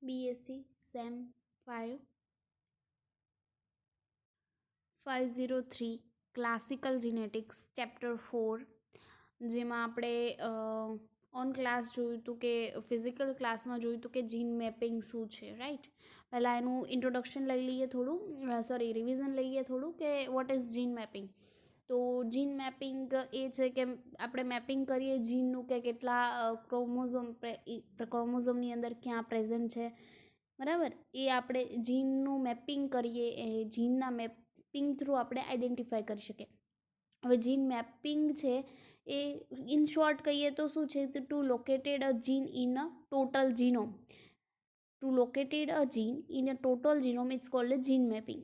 BSc sem 503 classical genetics chapter 4, જેમાં આપણે on class જોયું હતું કે ફિઝિકલ ક્લાસમાં જોયું હતું કે જીન મેપિંગ શું છે, રાઈટ. પહેલાં એનું ઇન્ટ્રોડક્શન લઈ લઈએ થોડું, રિવિઝન લઈએ થોડું કે વોટ ઇઝ જીન મેપિંગ. તો જીન મેપિંગ એ છે કે આપણે મેપિંગ કરીએ જીનનું કે કેટલા ક્રોમોઝોમની અંદર ક્યાં પ્રેઝન્ટ છે, બરાબર. એ આપણે જીનનું મેપિંગ કરીએ, એ જીનના મેપિંગ થ્રુ આપણે આઈડેન્ટિફાઈ કરી શકીએ. હવે જીન મેપિંગ છે એ ઇન શોર્ટ કહીએ તો શું છે, to located a gene in a total genome. To located a gene in a total genome it's called gene mapping.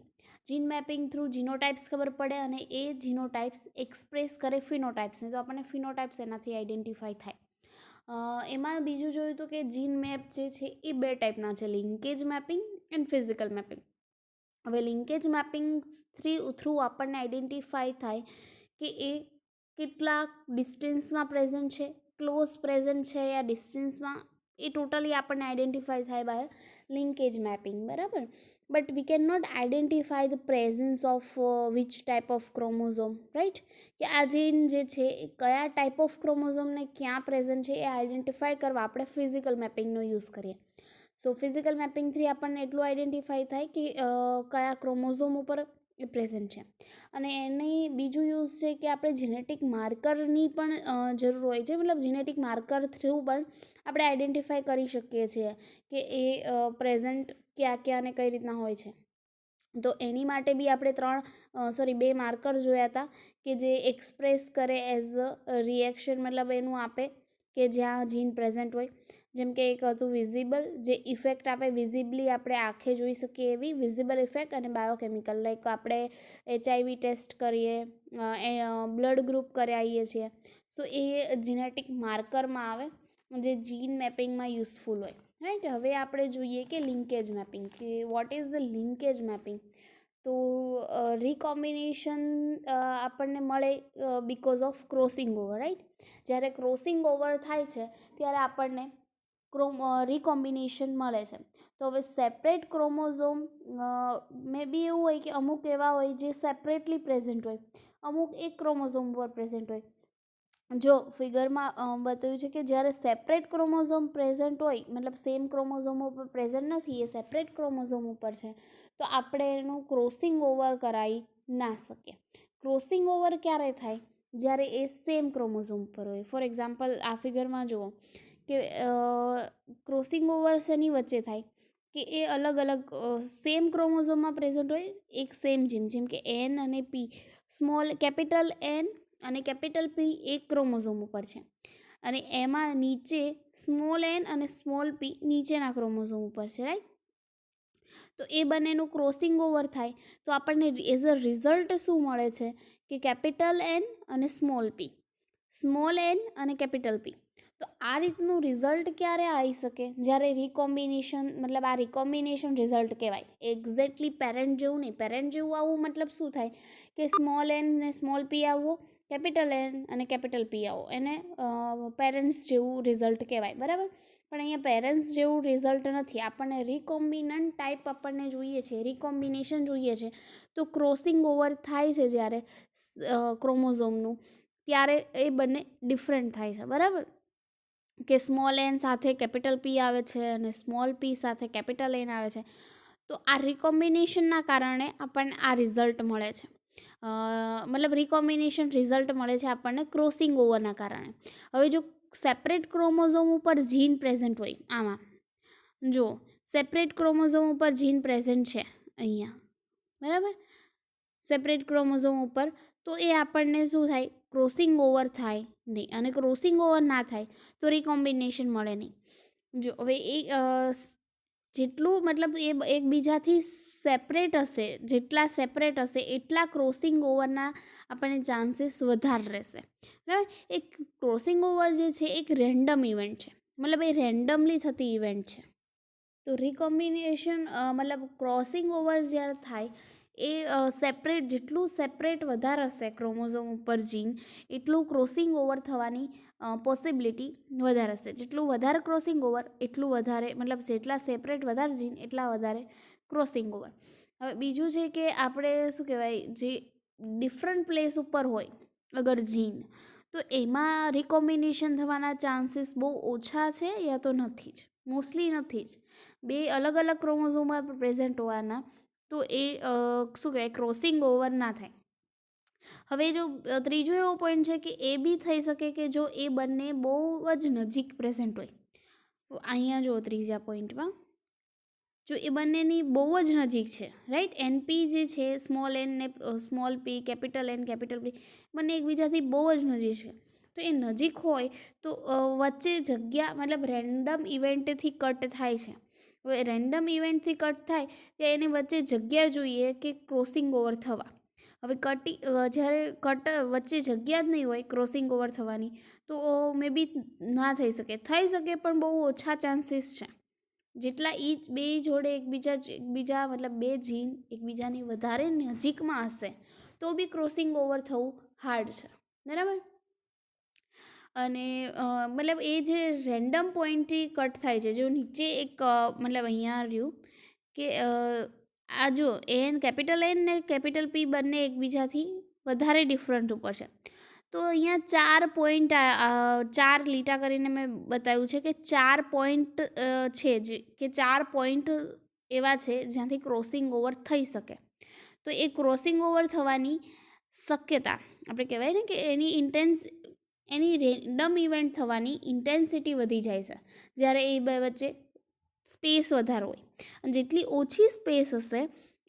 Gene mapping through genotypes ખબર પડે અને એ જીનોટાઇપ્સ એક્સપ્રેસ કરે ફિનોટાઇપ્સને, તો આપણને ફિનોટાઇપ્સ એનાથી આઈડેન્ટિફાઈ થાય. એમાં બીજું જોયું હતું કે જીન મેપ જે છે એ બે ટાઈપના છે, linkage mapping and physical mapping. હવે લિંકેજ મેપિંગ થ્રુ આપણને આઈડેન્ટિફાઈ થાય કે એ કેટલા ડિસ્ટન્સમાં પ્રેઝન્ટ છે, ક્લોઝ પ્રેઝન્ટ છે યા ડિસ્ટન્સમાં, એ ટોટલી આપણને આઈડેન્ટિફાઈ થાય બાય લિંકેજ મેપિંગ, બરાબર. But we can not identify the presence of which type of chromosome, right. કે આ જીન જે છે એ કયા ટાઈપ ઓફ ક્રોમોઝોમને ક્યાં પ્રેઝન્ટ છે એ આઈડેન્ટિફાઈ કરવા આપણે ફિઝિકલ મેપિંગનો યુઝ કરીએ. સો ફિઝિકલ મેપિંગથી આપણને એટલું આઈડેન્ટિફાઈ થાય કે કયા ક્રોમોઝોમ ઉપર એ પ્રેઝન્ટ છે. અને એની બીજું યુઝ છે કે આપણે જેનેટિક માર્કરની પણ જરૂર હોય છે, મતલબ જેનેટિક માર્કર થ્રુ પણ આપણે આઈડેન્ટિફાઈ કરી શકીએ છીએ કે એ પ્રેઝન્ટ ક્યાં ક્યાં ને કઈ રીતના હોય છે. તો એની માટે બી આપણે બે માર્કર જોયા હતા કે જે એક્સપ્રેસ કરે એઝ અ રિએક્શન, મતલબ એનું આપે કે જ્યાં જીન પ્રેઝન્ટ હોય. જેમ કે એક હતું વિઝિબલ, જે ઇફેક્ટ આપે વિઝિબલી આપણે આંખે જોઈ શકીએ એવી વિઝિબલ ઇફેક્ટ, અને બાયોકેમિકલ, લાઈક આપણે HIV ટેસ્ટ કરીએ, બ્લડ ગ્રુપ કરાવીએ છીએ, સો એ જીનેટિક માર્કરમાં આવે જે જીન મેપિંગમાં યુઝફુલ હોય, રાઈટ. હવે આપણે જોઈએ કે લિંકેજ મેપિંગ, કે what is the linkage mapping. તો રિકોમ્બિનેશન આપણને મળે because of crossing over, right. જ્યારે ક્રોસિંગ ઓવર થાય છે ત્યારે આપણને રિકોમ્બિનેશન મળે છે. તો હવે સેપરેટ ક્રોમોઝોમ મે બી એવું હોય કે અમુક એવા હોય જે સેપરેટલી પ્રેઝન્ટ હોય, અમુક એક ક્રોમોઝોમ પર પ્રેઝન્ટ હોય. જો ફિગરમાં બતાવ્યું છે કે જ્યારે સેપરેટ ક્રોમોઝોમ પ્રેઝન્ટ હોય, મતલબ સેમ ક્રોમોઝોમ ઉપર પ્રેઝન્ટ નથી, એ સેપરેટ ક્રોમોઝોમ ઉપર છે, તો આપણે એનું ક્રોસિંગ ઓવર કરાવી ના શકીએ. ક્રોસિંગ ઓવર ક્યારે થાય, જ્યારે એ સેમ ક્રોમોઝોમ પર હોય. ફોર એક્ઝામ્પલ આ ફિગરમાં જુઓ કે ક્રોસિંગ ઓવર શેની વચ્ચે થાય કે એ અલગ અલગ સેમ ક્રોમોઝોમમાં પ્રેઝન્ટ હોય, એક સેમ જીન, જેમ કે એન અને પી, કેપિટલ એન અને કેપિટલ પી એક ક્રોમોઝોમ ઉપર છે, અને એમાં નીચે સ્મોલ એન અને સ્મોલ પી નીચેના ક્રોમોઝોમ ઉપર છે, રાઈટ. તો એ બંનેનું ક્રોસિંગ ઓવર થાય તો આપણને એઝ અ રિઝલ્ટ શું મળે છે કે કેપિટલ એન અને સ્મોલ પી, સ્મોલ એન અને કેપિટલ પી. તો આ રીતનું રિઝલ્ટ ક્યારે આવી શકે, જ્યારે રિકોમ્બિનેશન, મતલબ આ રિકોમ્બિનેશન રિઝલ્ટ કહેવાય. એક્ઝેક્ટલી પેરેન્ટ જેવું નહીં, પેરેન્ટ જેવું આવવું મતલબ શું થાય કે સ્મોલ એન ને સ્મોલ પી આવવો, કેપિટલ એન અને કેપિટલ પી આવો, એને પેરેન્ટ્સ જેવું રિઝલ્ટ કહેવાય, બરાબર. પણ અહીંયા પેરેન્ટ્સ જેવું રિઝલ્ટ નથી, આપણને રિકોમ્બિનન્ટ ટાઈપ આપણને જોઈએ છે, રિકોમ્બિનેશન જોઈએ છે. તો ક્રોસિંગ ઓવર થાય છે જ્યારે ક્રોમોઝોમનું, ત્યારે એ બંને ડિફરન્ટ થાય છે, બરાબર. કે સ્મોલ એન સાથે કેપિટલ પી આવે છે અને સ્મોલ પી સાથે કેપિટલ એન આવે છે. તો આ રિકોમ્બિનેશનના કારણે આપણને આ રિઝલ્ટ મળે છે, મતલબ રિકોમ્બિનેશન રિઝલ્ટ મળે છે આપણને ક્રોસિંગ ઓવરના કારણે. હવે જો સેપરેટ ક્રોમોઝોમ ઉપર જીન પ્રેઝન્ટ હોય, આમાં જો સેપરેટ ક્રોમોઝોમ ઉપર જીન પ્રેઝન્ટ છે અહીંયા, બરાબર, સેપરેટ ક્રોમોઝોમ ઉપર, તો એ આપણને શું થાય, ક્રોસિંગ ઓવર થાય નહીં, અને ક્રોસિંગ ઓવર ના થાય તો રિકોમ્બિનેશન મળે નહીં. જો હવે એ જેટલું મતલબ એ એકબીજાથી સેપરેટ હશે, જેટલા સેપરેટ હશે એટલા ક્રોસિંગ ઓવરના આપણને ચાન્સીસ વધારે રહેશે, બરાબર. એક ક્રોસિંગ ઓવર જે છે એક રેન્ડમ ઇવેન્ટ છે, મતલબ એ રેન્ડમલી થતી ઇવેન્ટ છે. તો રિકોમ્બિનેશન મતલબ ક્રોસિંગ ઓવર જ્યારે થાય એ જેટલું સેપરેટ વધારે હશે ક્રોમોઝોમ ઉપર જીન, એટલું ક્રોસિંગ ઓવર થવાની પોસિબિલિટી વધારે હશે. જેટલું વધારે ક્રોસિંગ ઓવર એટલું વધારે, મતલબ જેટલા સેપરેટ વધારે જીન એટલા વધારે ક્રોસિંગ ઓવર. હવે બીજું છે કે આપણે શું કહેવાય, જે ડિફરન્ટ પ્લેસ ઉપર હોય અગર જીન, તો એમાં રિકોમ્બિનેશન થવાના ચાન્સીસ બહુ ઓછા છે યા તો નથી જ, મોસ્ટલી નથી જ. બે અલગ અલગ ક્રોમોઝોમમાં પ્રેઝન્ટ હોવાના, તો એ શું કહેવાય ક્રોસિંગ ઓવર ના થાય. હવે જો ત્રીજો એવો પોઈન્ટ છે કે એ બી થઈ શકે કે જો એ બંને બહુ જ નજીક પ્રેઝન્ટ હોય. તો અહીંયા જો ત્રીજા પોઈન્ટમાં જો એ બંનેની બહુ જ નજીક છે, રાઈટ, એનપી જે છે સ્મોલ એન ને સ્મોલ પી, કેપિટલ એન કેપિટલ પી, બંને એકબીજાથી બહુ જ નજીક છે. તો એ નજીક હોય તો વચ્ચે જગ્યા, મતલબ રેન્ડમ ઇવેન્ટથી કટ થાય છે. હવે રેન્ડમ ઇવેન્ટથી કટ થાય તો એની વચ્ચે જગ્યા જોઈએ કે ક્રોસિંગ ઓવર થવા. હવે જ્યારે કટ વચ્ચે જગ્યા જ નહીં હોય ક્રોસિંગ ઓવર થવાની, તો મે બી ના થઈ શકે, થઈ શકે પણ બહુ ઓછા ચાન્સીસ છે. જેટલા બે જોડે એકબીજા મતલબ બે જીન એકબીજાની વધારે નજીકમાં હશે તો બી ક્રોસિંગ ઓવર થવું હાર્ડ છે, બરાબર. અને મતલબ એ જે રેન્ડમ પોઈન્ટથી કટ થાય છે, જો નીચે એક મતલબ અહીંયા રહ્યું કે આ જો એન કેપિટલ એન ને કેપિટલ પી બંને એકબીજાથી વધારે ડિફરન્ટ ઉપર છે. તો અહીંયા 4 પોઈન્ટ, 4 લીટા કરીને મેં બતાવ્યું છે કે 4 પોઈન્ટ છે, જે કે 4 પોઈન્ટ એવા છે જ્યાંથી ક્રોસિંગ ઓવર થઈ શકે. તો એ ક્રોસિંગ ઓવર થવાની શક્યતા, આપણે કહેવાય ને કે એની રેન્ડમ ઇવેન્ટ થવાની ઇન્ટેન્સિટી વધી જાય છે જ્યારે એ બે વચ્ચે સ્પેસ વધારે હોય. અને જેટલી ઓછી સ્પેસ હશે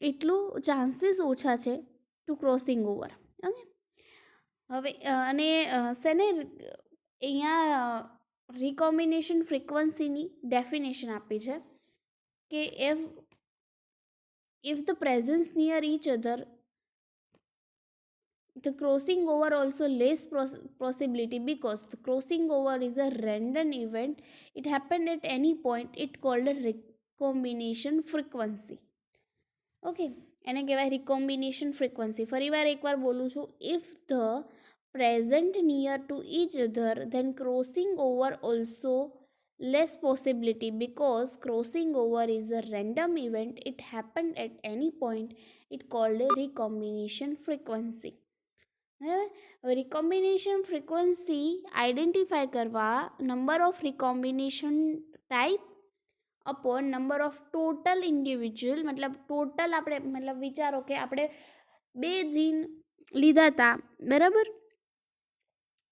એટલું ચાન્સીસ ઓછા છે ટુ ક્રોસિંગ ઓવર. ઓકે, હવે અને શેને અહીંયા રિકોમ્બિનેશન ફ્રીક્વન્સીની ડેફિનેશન આપી છે કે if the presence near each other, the crossing over also less possibility because the crossing over is a random event. It happened at any point. It called a recombination frequency. Okay, એને કહેવાય રિકોમ્બિનેશન frequency. ફરીવાર એકવાર બોલું છું, if the present near to each other, then crossing over also less possibility because crossing over is a random event. It happened at any point. It called a recombination frequency. બરાબર. Recombination frequency identify કરવા number of recombination type upon number of total individual, मतलब total આપણે મતલબ વિચારો કે આપણે બે જીન લીધા હતા, બરાબર.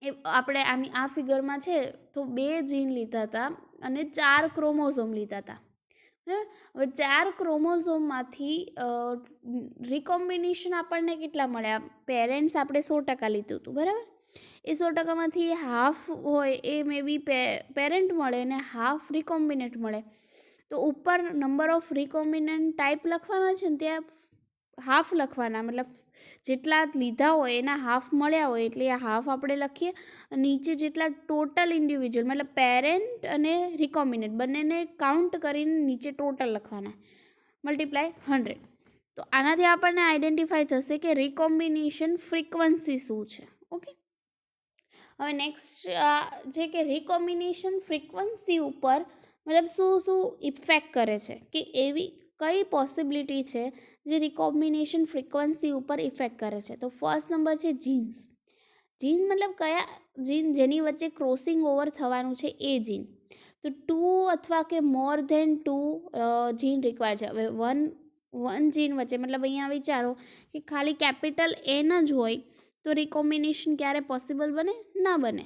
એ આપણે આ ફિગરમાં છે તો બે જીન લીધા હતા અને 4 ક્રોમોઝોમ લીધા હતા. હવે 4 ક્રોમોઝોમમાંથી રિકોમ્બિનેશન આપણને કેટલા મળ્યા? પેરેન્ટ્સ આપણે 100% લીધું હતું, બરાબર. એ 100%માંથી હાફ હોય એ મે બી પેરેન્ટ મળે ને હાફ રિકોમ્બિનેટ મળે. તો ઉપર નંબર ઓફ રિકોમ્બિનન્ટ ટાઈપ લખવાના છે ને ત્યાં હાફ લખવાના, મતલબ જેટલા લીધા હોય એના હાફ મળ્યા હોય એટલે આ હાફ આપણે લખીએ. નીચે જેટલા ટોટલ ઇન્ડિવિજ્યુઅલ, મતલબ પેરેન્ટ અને રિકોમ્બિનન્ટ બંનેને કાઉન્ટ કરીને નીચે ટોટલ લખવાના, મલ્ટીપ્લાય 100. તો આનાથી આપણને આઈડેન્ટિફાઈ થશે કે રિકોમ્બિનેશન ફ્રીક્વન્સી શું છે. ઓકે, હવે નેક્સ્ટ છે કે રિકોમ્બિનેશન ફ્રીક્વન્સી ઉપર મતલબ શું ઇફેક્ટ કરે છે, કે એવી કઈ પોસિબિલિટી છે જે રિકોમ્બિનેશન ફ્રીક્વન્સી ઉપર ઇફેક્ટ કરે છે. તો ફર્સ્ટ નંબર છે જીન્સ. જીન મતલબ કયા જીન જેની વચ્ચે ક્રોસિંગ ઓવર થવાનું છે એ જીન. તો 2 અથવા કે મોર ધેન 2 જીન રિક્વાયર છે. હવે વન જીન વચ્ચે, મતલબ અહીંયા વિચારો કે ખાલી કેપિટલ એન જ હોય તો રિકોમ્બિનેશન ક્યારે પોસિબલ બને? ના બને.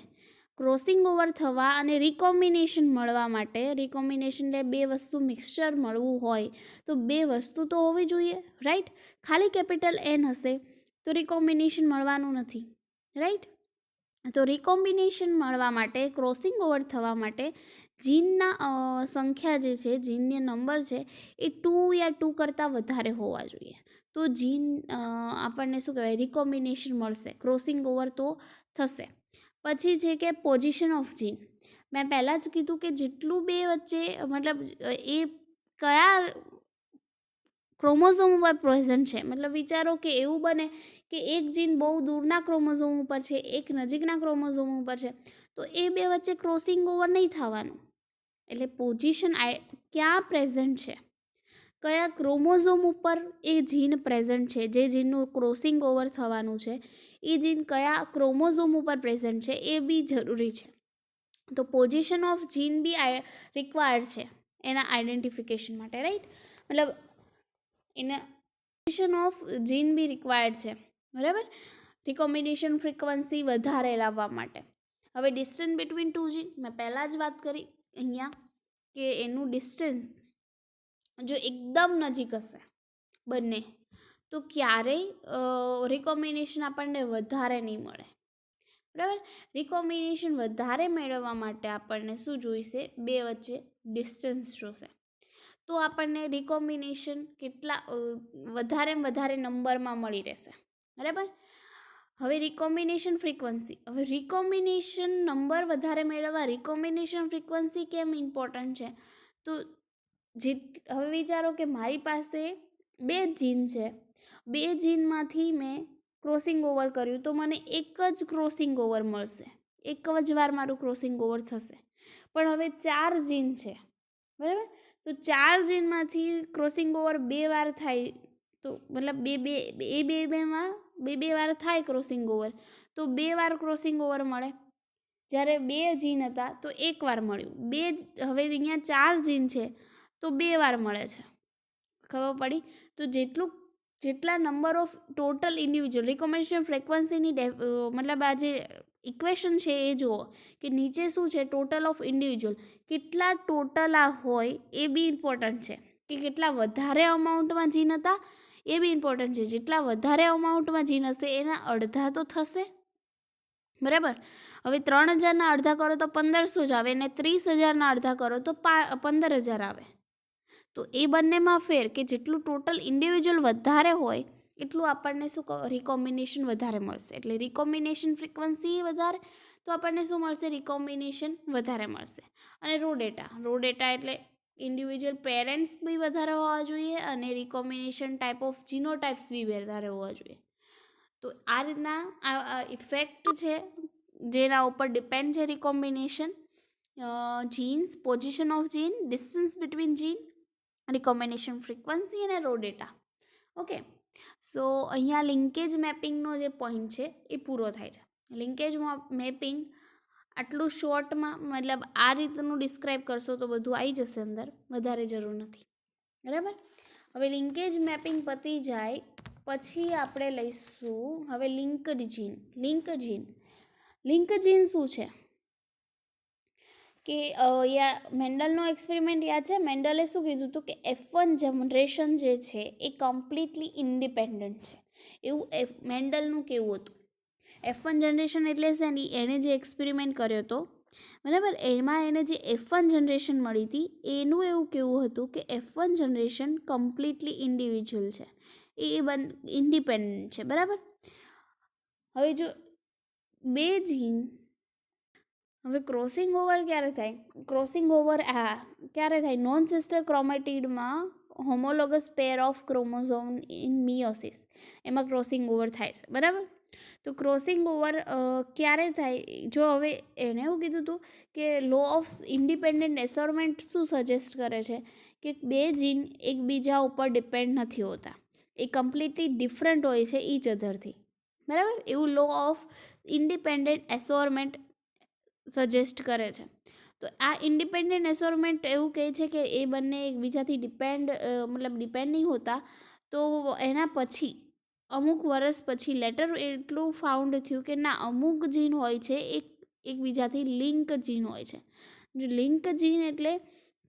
ક્રોસિંગ ઓવર થવા અને રિકોમ્બિનેશન મળવા માટે, રિકોમ્બિનેશન એટલે બે વસ્તુ મિક્સચર મળવું હોય તો બે વસ્તુ તો હોવી જોઈએ, રાઈટ. ખાલી કેપિટલ એન હશે તો રિકોમ્બિનેશન મળવાનું નથી, રાઈટ. તો રિકોમ્બિનેશન મળવા માટે, ક્રોસિંગ ઓવર થવા માટે જીનના સંખ્યા જે છે, જીનની નંબર છે એ 2 યા 2 કરતાં વધારે હોવા જોઈએ. તો જીન આપણને શું કહેવાય રિકોમ્બિનેશન મળશે, ક્રોસિંગ ઓવર તો થશે. પછી છે કે પોઝિશન ઓફ જીન. મેં પહેલાં જ કીધું કે જેટલું બે વચ્ચે મતલબ એ કયા ક્રોમોઝોમ ઉપર પ્રેઝન્ટ છે, મતલબ વિચારો કે એવું બને કે એક જીન બહુ દૂરના ક્રોમોઝોમ ઉપર છે, એક નજીકના ક્રોમોઝોમ ઉપર છે, તો એ બે વચ્ચે ક્રોસિંગ ઓવર નહીં થવાનું. એટલે પોઝિશન ક્યાં પ્રેઝન્ટ છે, કયા ક્રોમોઝોમ ઉપર એ જીન પ્રેઝન્ટ છે, જે જીનનું ક્રોસિંગ ઓવર થવાનું છે એ જીન કયા ક્રોમોઝોમ ઉપર પ્રેઝન્ટ છે એ બી જરૂરી છે. તો પોઝિશન ઓફ જીન બી રિક્વાયર્ડ છે એના આઈડેન્ટિફિકેશન માટે, રાઈટ. મતલબ એના પોઝિશન ઓફ જીન બી રિક્વાયર્ડ છે, બરાબર, રિકોમ્બિનેશન ફ્રીક્વન્સી વધારે લાવવા માટે. હવે ડિસ્ટન્સ બિટવીન ટુ જીન મેં પહેલાં જ વાત કરી અહીંયા કે એનું ડિસ્ટન્સ જો એકદમ નજીક હશે બંને તો ક્યારેય રિકોમ્બિનેશન આપણને વધારે નહીં મળે, બરાબર. રિકોમ્બિનેશન વધારે મેળવવા માટે આપણને શું જોઈશે, બે વચ્ચે ડિસ્ટન્સ જોશે. તો આપણને રિકોમ્બિનેશન કેટલા વધારે નંબરમાં મળી રહેશે, બરાબર. હવે રિકોમ્બિનેશન ફ્રીક્વન્સી, હવે રિકોમ્બિનેશન નંબર વધારે મેળવવા રિકોમ્બિનેશન ફ્રીક્વન્સી કેમ ઇમ્પોર્ટન્ટ છે, તો હવે વિચારો કે મારી પાસે બે જીન છે, બે જીનમાંથી મેં ક્રોસિંગ ઓવર કર્યું તો મને એક જ ક્રોસિંગ ઓવર મળશે, એક જ વાર મારું ક્રોસિંગ ઓવર થશે. પણ હવે 4 જીન છે, બરાબર, તો 4 જીનમાંથી ક્રોસિંગ ઓવર 2 વાર થાય, તો મતલબ બે વાર થાય ક્રોસિંગ ઓવર, તો 2 વાર ક્રોસિંગ ઓવર મળે. જ્યારે 2 જીન હતા તો 1 વાર મળ્યું. હવે અહીંયા 4 જીન છે તો 2 વાર મળે છે, ખબર પડી. તો જેટલા નંબર ઓફ ટોટલ ઇન્ડિવિજ્યુઅલ રિકોમ્બિનેશન ફ્રીક્વન્સીની મતલબ આ જે ઇક્વેશન છે એ જુઓ કે નીચે શું છે, ટોટલ ઓફ ઇન્ડિવિજ્યુઅલ કેટલા ટોટલ આ હોય એ બી ઇમ્પોર્ટન્ટ છે, કે કેટલા વધારે અમાઉન્ટમાં જીન હતા એ બી ઇમ્પોર્ટન્ટ છે. જેટલા વધારે અમાઉન્ટમાં જીન હશે એના અડધા તો થશે, બરાબર. હવે 3000ના અડધા કરો તો 1500 જ આવે, અને 30,000ના અડધા કરો તો 15,000 આવે. તો એ બંનેમાં ફેર કે જેટલું ટોટલ ઇન્ડિવિજ્યુઅલ વધારે હોય એટલું આપણને શું રિકોમ્બિનેશન વધારે મળશે. એટલે રિકોમ્બિનેશન ફ્રીક્વન્સી વધારે તો આપણને શું મળશે, રિકોમ્બિનેશન વધારે મળશે. અને રો ડેટા એટલે ઇન્ડિવિજ્યુઅલ પેરેન્ટ્સ બી વધારે હોવા જોઈએ અને રિકોમ્બિનેશન ટાઈપ ઓફ જીનોટાઈપ્સ બી વધારે હોવા જોઈએ. તો આ રીતના આ ઇફેક્ટ છે જેના ઉપર ડિપેન્ડ છે recombination, genes, position of gene, distance between gene, recombination frequency અને રો ડેટા. ઓકે, સો અહીંયા લિંકેજ મેપિંગનો જે પોઈન્ટ છે એ પૂરો થાય છે. લિંકેજ મેપિંગ આટલું શોર્ટમાં મતલબ આ રીતનું ડિસ્ક્રાઈબ કરશો તો બધું આવી જશે અંદર, વધારે જરૂર નથી, બરાબર. હવે લિંકેજ મેપિંગ પતી જાય પછી આપણે લઈશું હવે લિંક્ડ જીન. લિંક જીન શું છે કે મેન્ડલનો એક્સપેરિમેન્ટ યાદ છે, મેન્ડલે શું કીધું હતું કે F1 જનરેશન જે છે એ કમ્પ્લીટલી ઇન્ડિપેન્ડન્ટ છે, એવું મેન્ડલનું કેવું હતું. F1 જનરેશન એટલે શેની, એને જે એક્સપેરિમેન્ટ કર્યો હતો, બરાબર, એમાં એને જે F1 જનરેશન મળી હતી એનું એવું કેવું હતું કે F1 જનરેશન કમ્પ્લીટલી ઇન્ડિવિજ્યુઅલ છે, એ ઇન્ડિપેન્ડન્ટ છે, બરાબર. હવે જો બે જીન, હવે ક્રોસિંગ ઓવર ક્યારે થાય, ક્રોસિંગ ઓવર ક્યારે થાય, નોન સિસ્ટર ક્રોમેટિડમાં homologous pair of chromosome in meiosis, એમાં ક્રોસિંગ ઓવર થાય છે, બરાબર. તો ક્રોસિંગ ઓવર ક્યારે થાય, જો હવે એને એવું કીધું હતું કે લો ઓફ ઇન્ડિપેન્ડન્ટ એસોર્ટમેન્ટ શું સજેસ્ટ કરે છે કે બે જીન એકબીજા ઉપર ડિપેન્ડ નથી હોતા, એ કમ્પ્લીટલી ડિફરન્ટ હોય છે ઈચ અધરથી, બરાબર. એવું લો ઓફ ઇન્ડિપેન્ડન્ટ એસોર્ટમેન્ટ સજેસ્ટ કરે છે. તો આ ઇન્ડિપેન્ડન્ટ એસોર્ટમેન્ટ એવું કહે છે કે એ બંને એકબીજાથી ડિપેન્ડ નહીં હોતા. તો એના પછી અમુક વર્ષ પછી લેટર એટલું ફાઉન્ડ થયું કે ના, અમુક જીન હોય છે એકબીજાથી લિંક જીન હોય છે. જો લિંક જીન એટલે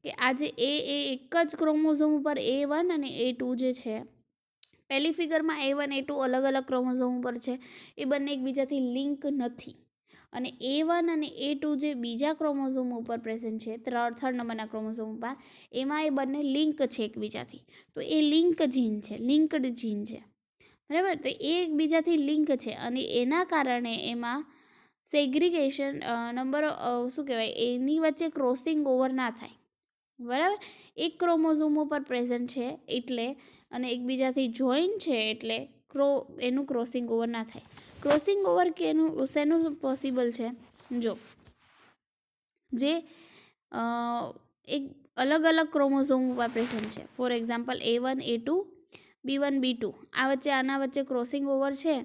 કે આજે એક જ ક્રોમોઝોમ ઉપર A1 અને A2 જે છે, પહેલી ફિગરમાં A1 A2 અલગ અલગ ક્રોમોઝોમ ઉપર છે, એ બંને એકબીજાથી લિંક નથી. અને A1 અને A2 જે બીજા ક્રોમોઝોમ ઉપર પ્રેઝન્ટ છે, થર્ડ નંબરના ક્રોમોઝોમ ઉપર, એમાં એ બંને લિંક છે એકબીજાથી, તો એ લિંક જીન છે, લિંકડ જીન છે, બરાબર. તો એ એકબીજાથી લિંક છે અને એના કારણે એમાં સેગ્રિગેશન શું કહેવાય, એની વચ્ચે ક્રોસિંગ ઓવર ના થાય, બરાબર. એક ક્રોમોઝોમ ઉપર પ્રેઝન્ટ છે એટલે અને એકબીજાથી જોઈન છે એટલે એનું ક્રોસિંગ ઓવર ના થાય. ક્રોસિંગ ઓવર શેનું પોસિબલ છે, જો જે એક અલગ અલગ ક્રોમોઝોમ ઉપર પ્રેઝન્ટ છે. For example A1 A2 B1 B2 આ વચ્ચે આના વચ્ચે ક્રોસિંગ ઓવર છે.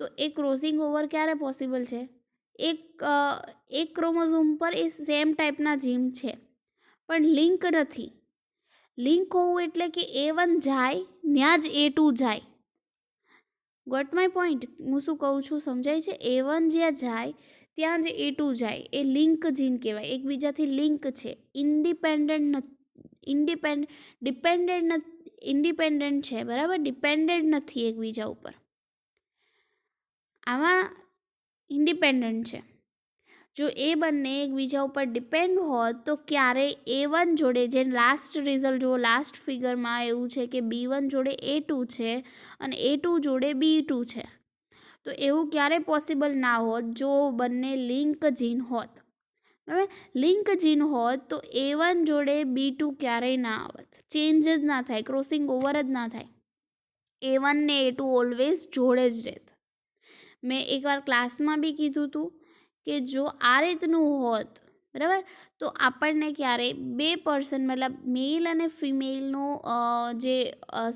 તો એ ક્રોસિંગ ઓવર ક્યારે પોસિબલ છે? એક ક્રોમોઝોમ પર એ સેમ ટાઈપના જીન છે પણ લિંક નથી. લિંક હોવું એટલે કે A1 જાય ત્યાં જ A2 જાય. Got my point? હું શું કહું છું સમજાય છે? A1 જ્યાં જાય ત્યાં જ A2 જાય. એ લિંક જીન કહેવાય. એકબીજાથી લિંક છે. ઇન્ડિપેન્ડન્ટ છે, બરાબર? ડિપેન્ડન્ટ નથી એકબીજા ઉપર. આમાં ઇન્ડિપેન્ડન્ટ છે. જો એ બંને એકબીજા ઉપર ડિપેન્ડ હોત તો ક્યારેય A1 જોડે, જે લાસ્ટ રિઝલ્ટ જુઓ, લાસ્ટ ફિગરમાં એવું છે કે B1 જોડે A2 છે અને A2 જોડે B2 છે. તો એવું ક્યારેય પોસિબલ ના હોત જો બંને લિંક જીન હોત. બરાબર? લિંક જીન હોત તો A1 જોડે B2 ક્યારેય ના આવત. ચેન્જ જ ના થાય, ક્રોસિંગ ઓવર જ ના થાય. A1 ને A2 ઓલવેઝ જોડે જ રહેત. મેં એકવાર ક્લાસમાં બી કીધું હતું કે જો આ રીતનું હોત, બરાબર, તો આપણને ક્યારેય બે પર્સન મતલબ મેલ અને ફિમેલનું જે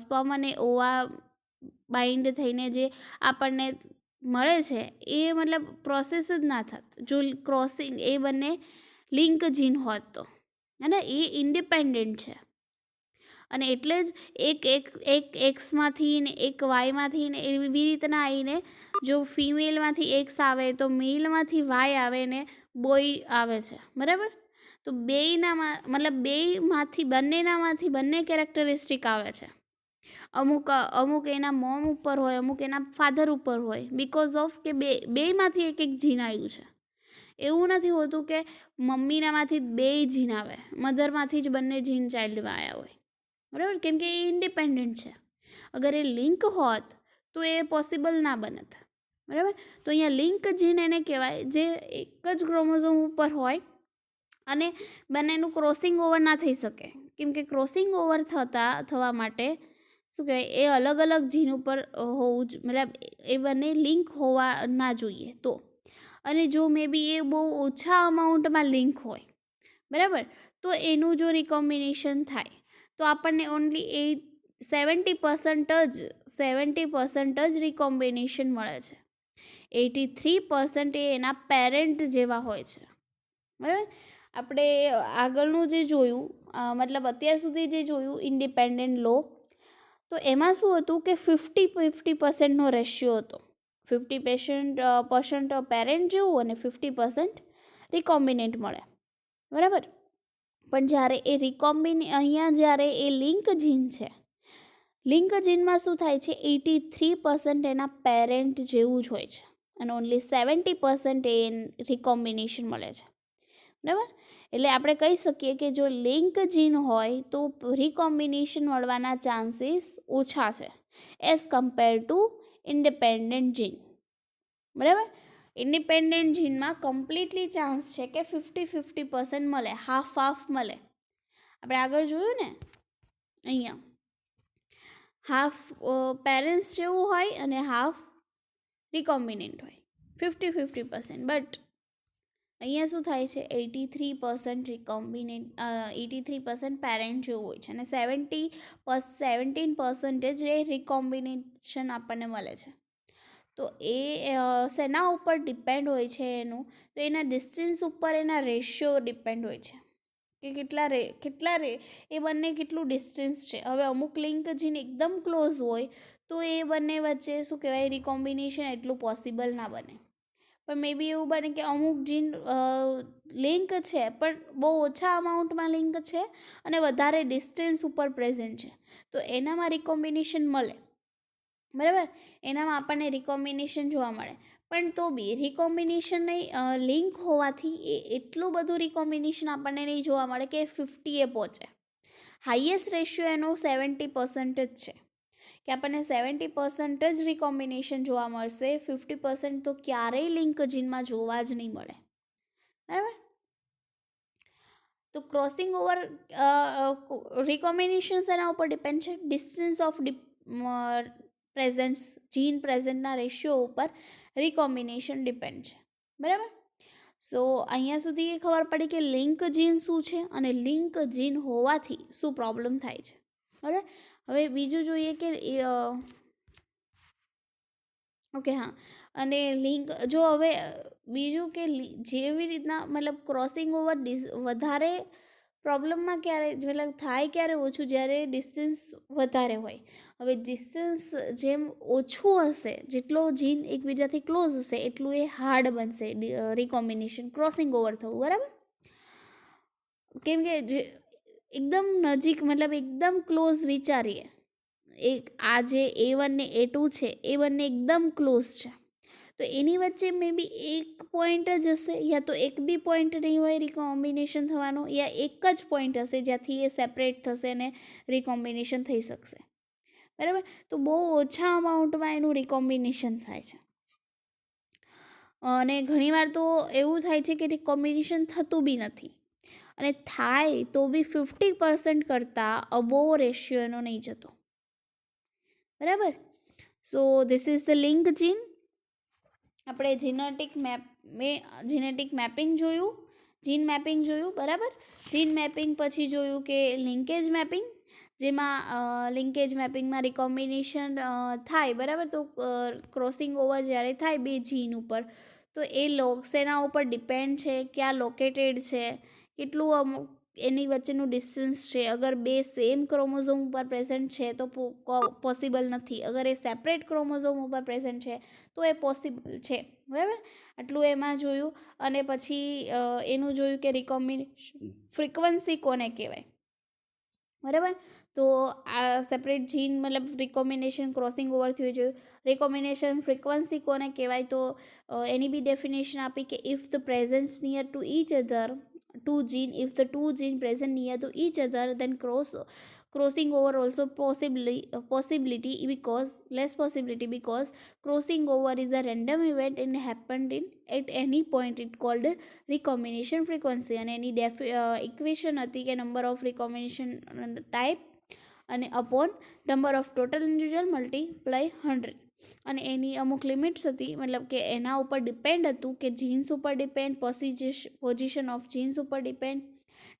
સ્પર્મ અને ઓવા બાઇન્ડ થઈને જે આપણને મળે છે એ મતલબ પ્રોસેસ જ ના થત જો ક્રોસિંગ એ બંને લિંક જીન હોત તો. હે એ ઇન્ડિપેન્ડન્ટ છે. અને એટલે જ એક એક્સમાંથી ને એક વાયમાંથી ને એવી રીતના આવીને જો ફિમેલમાંથી એક્સ આવે તો મેલમાંથી વાય આવે ને બોય આવે છે. બરાબર? તો બેયમાંથી બંનેનામાંથી બંને કેરેક્ટરિસ્ટિક આવે છે. અમુક એના મોમ ઉપર હોય, અમુક એના ફાધર ઉપર હોય, બિકોઝ ઓફ કે બેયમાંથી એક જીન આવ્યું છે. એવું નથી હોતું કે મમ્મીનામાંથી બેય જીન આવે, મધરમાંથી જ બંને જીન ચાઇલ્ડમાં આવ્યા હોય. બરાબર? કેમ કે એ ઇન્ડિપેન્ડન્ટ છે. અગર એ લિંક હોત તો એ પોસિબલ ના બનત. બરાબર? તો અહીંયા લિંક જીન એને કહેવાય જે એક જ ક્રોમોઝોમ ઉપર હોય અને બંનેનું ક્રોસિંગ ઓવર ના થઈ શકે. કેમ કે ક્રોસિંગ ઓવર થવા માટે શું કહેવાય, એ અલગ અલગ જીન ઉપર હોવું જ મતલબ એ બંને લિંક હોવા ના જોઈએ તો. અને જો મે બી એ બહુ ઓછા અમાઉન્ટમાં લિંક હોય, બરાબર, તો એનું જો રિકોમ્બિનેશન થાય તો આપણને ઓનલી 70% જ રિકોમ્બિનેશન મળે છે. 83% એ એના પેરેન્ટ જેવા હોય છે. બરાબર? આપણે આગળનું જે જોયું મતલબ અત્યાર સુધી જે જોયું ઇન્ડિપેન્ડન્ટ લો, તો એમાં શું હતું કે 50-50%નો રેશિયો હતો. 50% પેરેન્ટ જેવું અને 50% રિકોમ્બિનેન્ટ મળે. બરાબર? પણ જ્યારે એ અહીંયા જ્યારે એ લિંક જીન છે, લિંક જીનમાં શું થાય છે, 83% એના પેરેન્ટ જેવું જ હોય છે અને ઓનલી 70% એ રિકોમ્બિનેશન મળે છે. બરાબર? એટલે આપણે કહી શકીએ કે જો લિંક જીન હોય તો રિકોમ્બિનેશન મળવાના ચાન્સીસ ઓછા છે એઝ કમ્પેર ટુ ઇન્ડિપેન્ડન્ટ જીન. બરાબર? ઇન્ડિપેન્ડન્ટ જીનમાં કમ્પ્લીટલી ચાન્સ છે કે 50-50% મળે, હાફ મળે. આપણે આગળ જોયું ને, અહીંયા હાફ પેરેન્ટ્સ જેવું હોય અને હાફ રિકોમ્બિનેન્ટ હોય, 50-50%. બટ અહીંયા શું થાય છે, 83% પેરેન્ટ જેવું હોય છે અને 17% એ રિકોમ્બિનેશન આપણને મળે છે. તો એ શેના ઉપર ડિપેન્ડ હોય છે એનું? તો એના ડિસ્ટન્સ ઉપર એના રેશિયો ડિપેન્ડ હોય છે કે કેટલા એ બંને કેટલું ડિસ્ટન્સ છે. હવે અમુક લિંક જીન એકદમ ક્લોઝ હોય તો એ બંને વચ્ચે શું કહેવાય, રિકોમ્બિનેશન એટલું પોસિબલ ના બને. પણ મે બી એવું બને કે અમુક જીન લિંક છે પણ બહુ ઓછા અમાઉન્ટમાં લિંક છે અને વધારે ડિસ્ટન્સ ઉપર પ્રેઝન્ટ છે, તો એનામાં રિકોમ્બિનેશન મળે. બરાબર? એનામાં આપણને રિકોમ્બિનેશન જોવા મળે. પણ તો બી રિકોમ્બિનેશન નહીં, લિંક હોવાથી એ એટલું બધું રિકોમ્બિનેશન આપણને નહીં જોવા મળે કે 50 એ પહોંચે. હાઈએસ્ટ રેશિયો એનો 70% જ છે કે આપણને 70% જ રિકોમ્બિનેશન જોવા મળશે. 50% તો ક્યારેય લિંક જીનમાં જોવા જ નહીં મળે. બરાબર? તો ક્રોસિંગ ઓવર રિકોમ્બિનેશન એના ઉપર ડિપેન્ડ છે, ડિસ્ટન્સ ઓફ જીન પ્રેઝન્ટના રેશિયો ઉપર રિકોમ્બિનેશન ડિપેન્ડ છે. બરાબર? સો અહીંયા સુધી એ ખબર પડી કે લિંક જીન શું છે અને લિંક જીન હોવાથી શું પ્રોબ્લેમ થાય છે. બરાબર. હવે બીજું જોઈએ કે ઓકે હા, અને લિંક જો હવે બીજું કે જેવી રીતના મતલબ ક્રોસિંગ ઓવર વધારે પ્રોબ્લેમમાં ક્યારે મતલબ થાય ક્યારે ઓછું, જ્યારે ડિસ્ટન્સ વધારે હોય. હવે ડિસ્ટન્સ જેમ ઓછું હશે, જેટલો જીન એકબીજાથી ક્લોઝ હશે એટલું એ હાર્ડ બનશે રિકોમ્બિનેશન, ક્રોસિંગ ઓવર થવું. બરાબર. કેમ કે જે એકદમ નજીક મતલબ એકદમ ક્લોઝ વિચારીએ, એક આ જે A1 ને A2 છે એ બંને એકદમ ક્લોઝ છે, તો એની વચ્ચે મે બી એક પોઈન્ટ જ હશે, યા તો એક બી પોઈન્ટ નહીં હોય રિકોમ્બિનેશન થવાનો, યા એક જ પોઈન્ટ હશે જ્યાંથી એ સેપરેટ થશે અને રિકોમ્બિનેશન થઈ શકશે. બરાબર. તો બહુ ઓછા અમાઉન્ટમાં એનું રિકોમ્બિનેશન થાય છે. અને ઘણીવાર તો એવું થાય છે કે રિકોમ્બિનેશન થતું બી નથી, અને થાય તો બી 50% કરતાં અબોવ રેશિયો એનો નહીં જતો. બરાબર. So this is the link gene. આપણે જીનેટિક મેપિંગ જોયું, જીન મેપિંગ જોયું. બરાબર. જીન મેપિંગ પછી જોયું કે લિંકેજ મેપિંગ, જેમાં લિંકેજ મેપિંગમાં રિકોમ્બિનેશન થાય. બરાબર. તો ક્રોસિંગ ઓવર જ્યારે થાય બે જીન ઉપર, તો એ શેના ઉપર ડિપેન્ડ છે, ક્યાં લોકેટેડ છે, કેટલું અમુક એની વચ્ચેનું ડિસ્ટન્સ છે. અગર બે સેમ ક્રોમોઝોમ ઉપર પ્રેઝન્ટ છે તો પોસિબલ નથી, અગર એ સેપરેટ ક્રોમોઝોમ ઉપર પ્રેઝન્ટ છે તો એ પોસિબલ છે. બરાબર. આટલું એમાં જોયું. અને પછી એનું જોયું કે રિકોમ્બિનેશન ફ્રીક્વન્સી કોને કહેવાય. બરાબર. તો આ સેપરેટ જીન મતલબ રિકોમ્બિનેશન ક્રોસિંગ ઓવર થયું જોયું. રિકોમ્બિનેશન ફ્રીક્વન્સી કોને કહેવાય, તો એની બી ડેફિનેશન આપી કે if the presence near to each other if the two gene present near to each other, then crossing over also possibility because less possibility, because crossing over is a random event and happened at any point. It called recombination frequency. અને એની equation હતી કે number of recombination type અને upon number of total individual multiply 100. અને એની અમુક limits હતી, મતલબ કે એના ઉપર ડિપેન્ડ હતું કે જીન્સ ઉપર ડિપેન્ડ, પોઝિશન ઓફ જીન્સ ઉપર ડિપેન્ડ,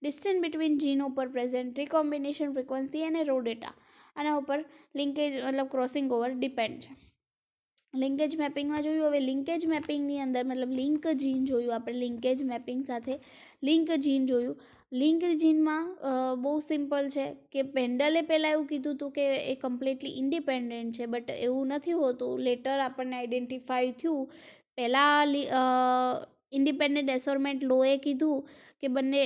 ડિસ્ટન્સ બિટવીન જીન ઉપર પ્રેઝન્ટ, રિકોમ્બિનેશન ફ્રીક્વન્સી અને રો ડેટા. આના ઉપર લિંકેજ મતલબ ક્રોસિંગ ઓવર ડિપેન્ડ છે. લિંકેજ મેપિંગમાં જોયું. હવે લિંકેજ મેપિંગની અંદર મતલબ લિંક જીન જોયું આપણે, લિંકેજ મેપિંગ સાથે લિંક જીન જોયું. લિંક જીનમાં બહુ સિમ્પલ છે કે પેન્ડલે પહેલાં એવું કીધું હતું કે એ કમ્પ્લીટલી ઇન્ડિપેન્ડન્ટ છે, બટ એવું નથી હોતું. લેટર આપણને આઈડેન્ટિફાઈ થયું. પહેલાં ઇન્ડિપેન્ડન્ટ એસોર્ટમેન્ટ લોએ કીધું કે બંને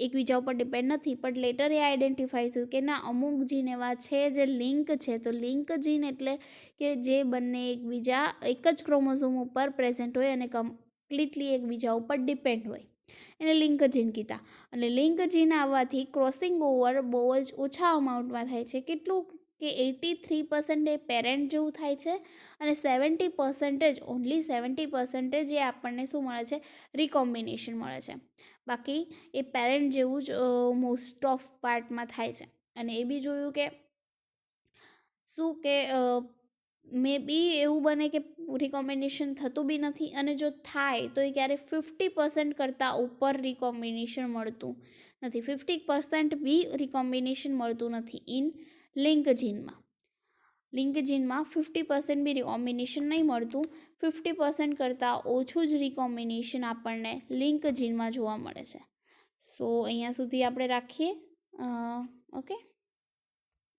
એકબીજા ઉપર ડિપેન્ડ નથી, પણ લેટર એ આઈડેન્ટિફાઈ થયું કે ના, અમુક જીન એવા છે જે લિંક છે. તો લિંક જીન એટલે કે જે બંને એકબીજા એક જ ક્રોમોઝોમ ઉપર પ્રેઝન્ટ હોય અને કમ્પ્લીટલી એકબીજા ઉપર ડિપેન્ડ હોય, એને લિંક જીન કીધા. અને લિંક જીન આવવાથી ક્રોસિંગ ઓવર બહુ જ ઓછા અમાઉન્ટમાં થાય છે. કેટલું કે 83% એ પેરેન્ટ જેવું થાય છે, અને 70% ઓનલી 70% એ આપણને શું મળે છે, રિકોમ્બિનેશન મળે છે. બાકી એ પેરેન્ટ જેવું જ મોસ્ટ ઓફ પાર્ટમાં થાય છે. અને એ બી જોયું કે શું કે મે બી એવું બને કે રિકોમ્બિનેશન થતું બી નથી, અને જો થાય તો એ ક્યારે 50% કરતાં ઉપર રિકોમ્બિનેશન મળતું નથી. 50% બી રિકોમ્બિનેશન મળતું નથી ઇન લિંક જીનમાં. લિંક જીનમાં 50% બી રિકોમ્બિનેશન નહીં મળતું. 50% કરતાં ઓછું જ રિકોમ્બિનેશન આપણને લિંક જીનમાં જોવા મળે છે. સો અહીંયા સુધી આપણે રાખીએ.